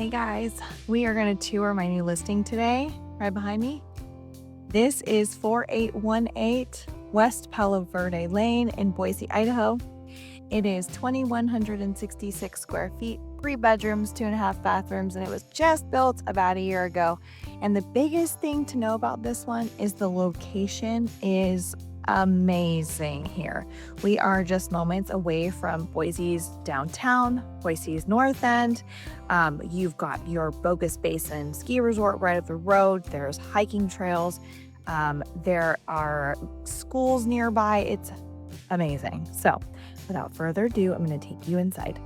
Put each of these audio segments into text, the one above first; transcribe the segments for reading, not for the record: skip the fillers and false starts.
Hey guys, we are going to tour my new listing today, right behind me. This is 4818 West Palo Verde Lane in Boise, Idaho. It is 2,166 square feet, 3 bedrooms, 2.5 bathrooms, and it was just built about a year ago. And the biggest thing to know about this one is the location is amazing here. We are just moments away from Boise's downtown, Boise's north end. You've got your Bogus Basin ski resort right up the road. There's hiking trails. There are schools nearby. It's amazing. So without further ado, I'm going to take you inside.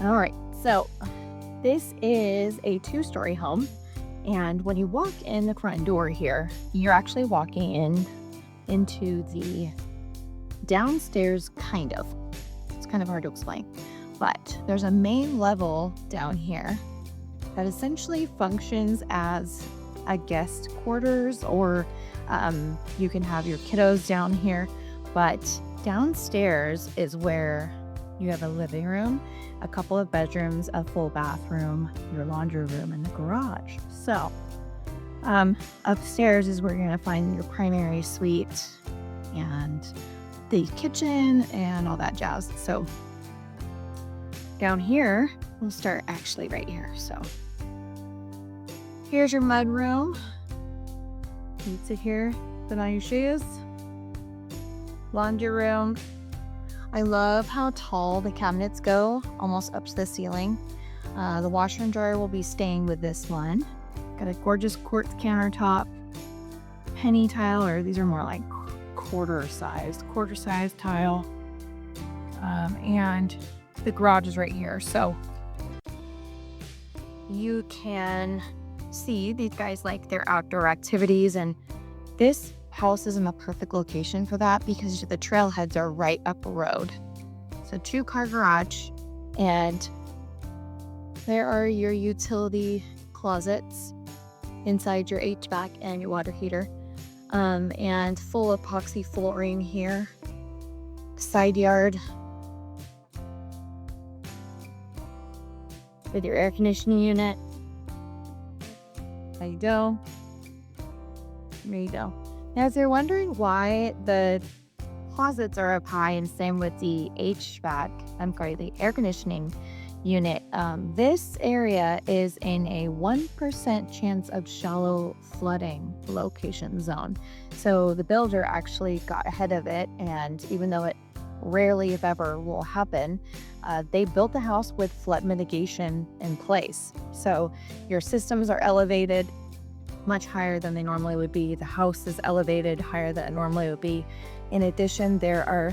All right, so this is a 2-story home. And when you walk in the front door here, you're actually walking into the downstairs, kind of. It's kind of hard to explain. But there's a main level down here that essentially functions as a guest quarters, or you can have your kiddos down here. But downstairs is where you have a living room, a couple of bedrooms, a full bathroom, your laundry room, and the garage. So upstairs is where you're going to find your primary suite and the kitchen and all that jazz. So down here, we'll start actually right here. So here's your mud room. You can sit here, put on your shoes. Laundry room. I love how tall the cabinets go, almost up to the ceiling. The washer and dryer will be staying with this one. Got a gorgeous quartz countertop, penny tile, or these are more like quarter sized tile. And the garage is right here. So you can see these guys like their outdoor activities, and this house is in the perfect location for that because the trailheads are right up the road. So 2-car garage, and there are your utility closets inside your HVAC and your water heater, and full epoxy flooring here. Side yard with your air conditioning unit. There you go. There you go. Now, if you're wondering why the closets are up high, and same with the the air conditioning unit, this area is in a 1% chance of shallow flooding location zone. So the builder actually got ahead of it, and even though it rarely, if ever, will happen, they built the house with flood mitigation in place. So your systems are elevated much higher than they normally would be. The house is elevated higher than it normally would be. In addition, there are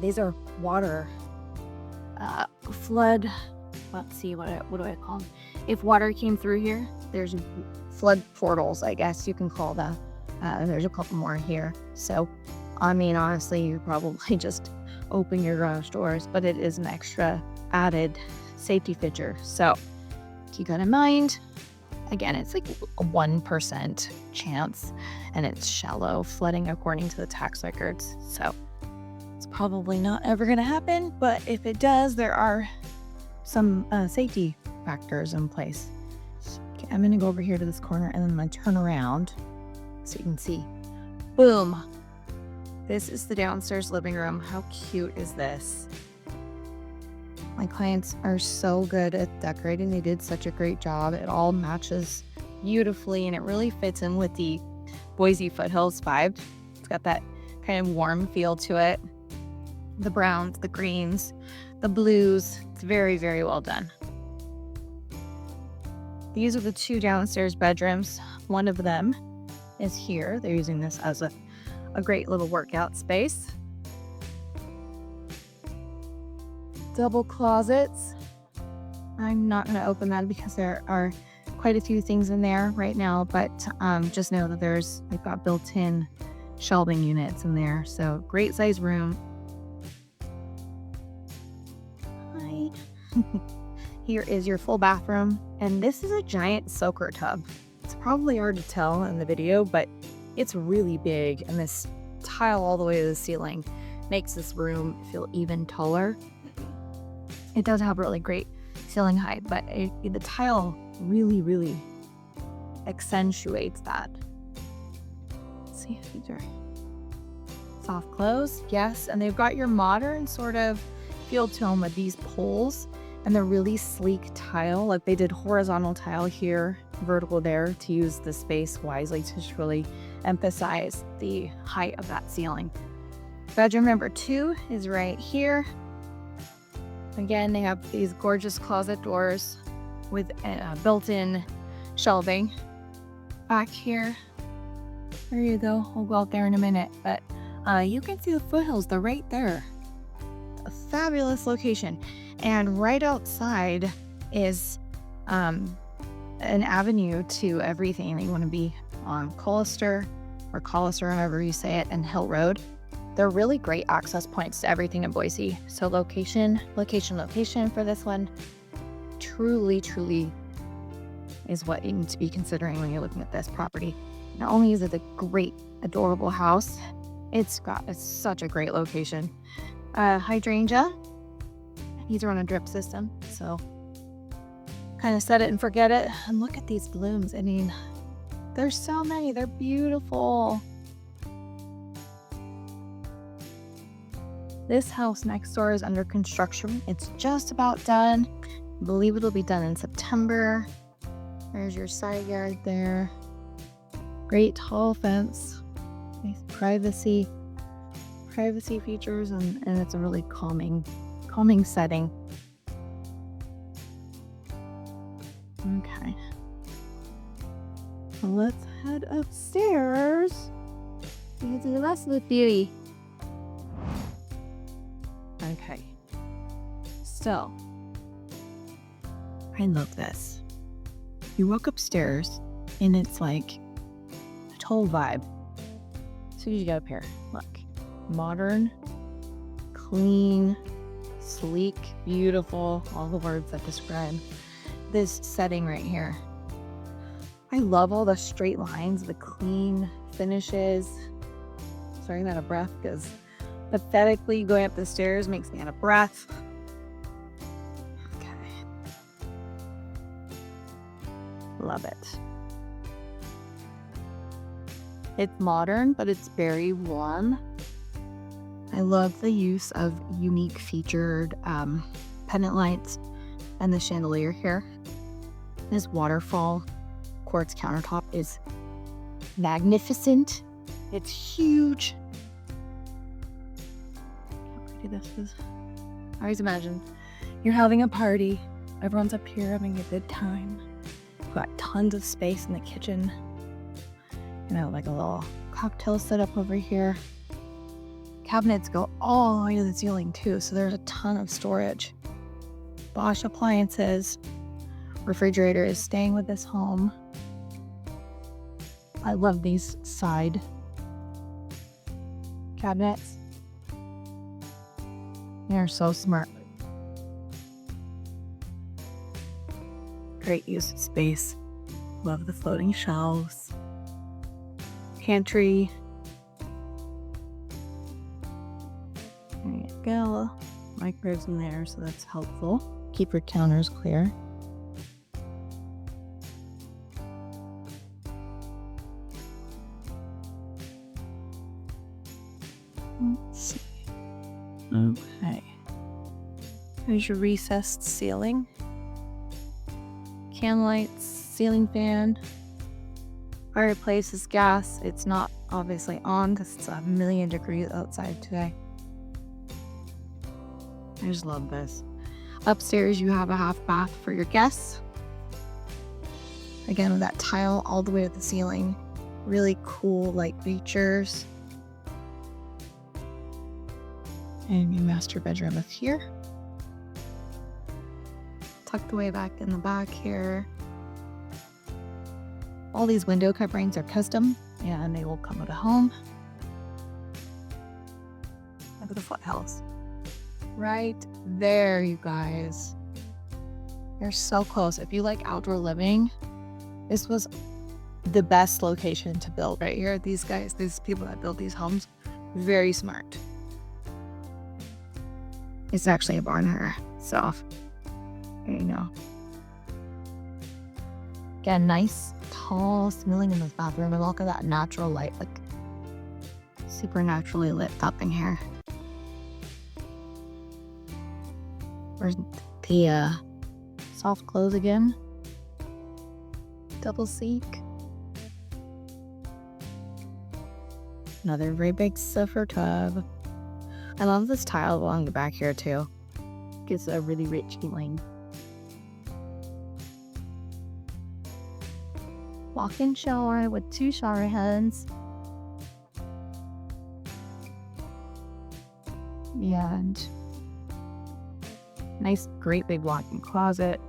these are water flood. Let's see, what do I call them? If water came through here, there's flood portals, I guess you can call that. There's a couple more here. So, I mean, honestly, you probably just open your garage doors, but it is an extra added safety feature. So keep that in mind. Again, it's like a 1% chance, and it's shallow flooding according to the tax records. So it's probably not ever going to happen, but if it does, there are some safety factors in place. Okay, I'm going to go over here to this corner, and then I'm going to turn around so you can see. Boom. This is the downstairs living room. How cute is this? My clients are so good at decorating. They did such a great job. It all matches beautifully, and it really fits in with the Boise foothills vibe. It's got that kind of warm feel to it. The browns, the greens, the blues. It's very, very well done. These are the 2 downstairs bedrooms. One of them is here. They're using this as a great little workout space. Double closets. I'm not going to open that because there are quite a few things in there right now, but just know that they've got built-in shelving units in there. So great size room. Hi. Here is your full bathroom, and this is a giant soaker tub. It's probably hard to tell in the video, but it's really big, and this tile all the way to the ceiling. makes this room feel even taller. It does have really great ceiling height, but the tile really, really accentuates that. Let's see if these are soft close. Yes, and they've got your modern sort of feel to them with these poles, and they're really sleek tile. Like they did horizontal tile here, vertical there, to use the space wisely to just really emphasize the height of that ceiling. Bedroom number 2 is right here. Again, they have these gorgeous closet doors with built-in shelving. Back here, there you go. We'll go out there in a minute, but you can see the foothills. They're right there. A fabulous location. And right outside is an avenue to everything. You want to be on Collister, or Collister, however you say it, and Hill Road. They're really great access points to everything in Boise. So location for this one truly is what you need to be considering when you're looking at this property. Not only is it a great, adorable house, it's such a great location. Hydrangea. These are on a drip system, so kind of set it and forget it. And look at these blooms. I mean, there's so many. They're beautiful. This house next door is under construction. It's just about done. I believe it'll be done in September. There's your side yard there. Great tall fence. Nice privacy features, and it's a really calming setting. Okay. Well, let's head upstairs. You can see the rest of the beauty. Okay. So, I love this. You walk upstairs, and it's like a total vibe. So you get up here. Look. Modern, clean, sleek, beautiful, all the words that describe this setting right here. I love all the straight lines, the clean finishes. Sorry, I'm out of breath because pathetically going up the stairs makes me out of breath. Okay. Love it. It's modern, but it's very warm. I love the use of unique featured pendant lights and the chandelier here. This Waterfall quartz countertop is magnificent. It's huge. How pretty this is. I always imagine you're having a party. Everyone's up here having a good time. We've got tons of space in the kitchen. You know, like a little cocktail setup over here. Cabinets go all the way to the ceiling too, so there's a ton of storage. Bosch appliances. Refrigerator is staying with this home. I love these side cabinets. They're so smart. Great use of space. Love the floating shelves. Pantry. There you go. Microwaves in there, so that's helpful. Keep your counters clear. Let's see. Okay. Here's your recessed ceiling. Can lights, ceiling fan. Fireplace is gas. It's not obviously on because it's 1,000,000 degrees outside today. I just love this. Upstairs, you have a half bath for your guests. Again, with that tile all the way to the ceiling. Really cool light features. And your master bedroom is here. Tucked away back in the back here. All these window coverings are custom and they will come with a home. Look at the foothills. Right there, you guys. You're so close. If you like outdoor living, this was the best location to build right here. These guys, these people that build these homes, very smart. It's actually a barn here. So, there you go. Again, nice, tall ceiling in this bathroom, and look at that natural light, like super naturally lit up in here. Where's the soft close again? Double sink. Another very big silver tub. I love this tile along the back here too. Gives a really rich feeling. Walk-in shower with 2 shower heads. And nice, great big walk-in closet.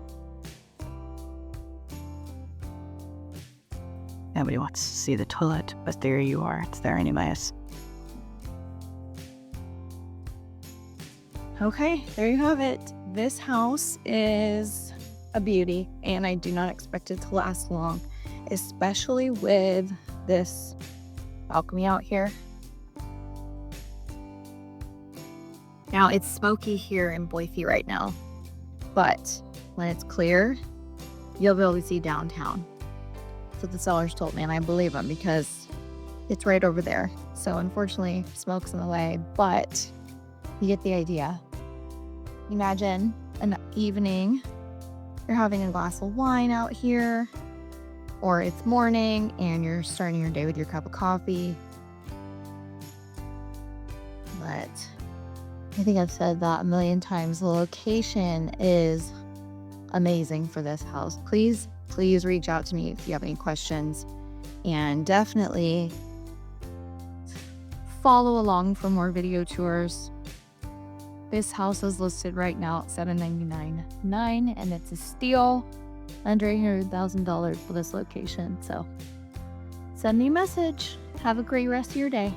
Nobody wants to see the toilet, but there you are. It's there anyways. Okay, there you have it. This house is a beauty, and I do not expect it to last long, especially with this balcony out here. Now, it's smoky here in Boise right now, but when it's clear, you'll be able to see downtown. That's what the sellers told me, and I believe them because it's right over there. So unfortunately, smoke's in the way, but you get the idea. Imagine an evening, you're having a glass of wine out here, or it's morning and you're starting your day with your cup of coffee. But I think I've said that a million times. The location is amazing for this house. Please reach out to me if you have any questions, and definitely follow along for more video tours. This house is listed right now at $799,900, and it's a steal, under $800,000 for this location. So send me a message. Have a great rest of your day.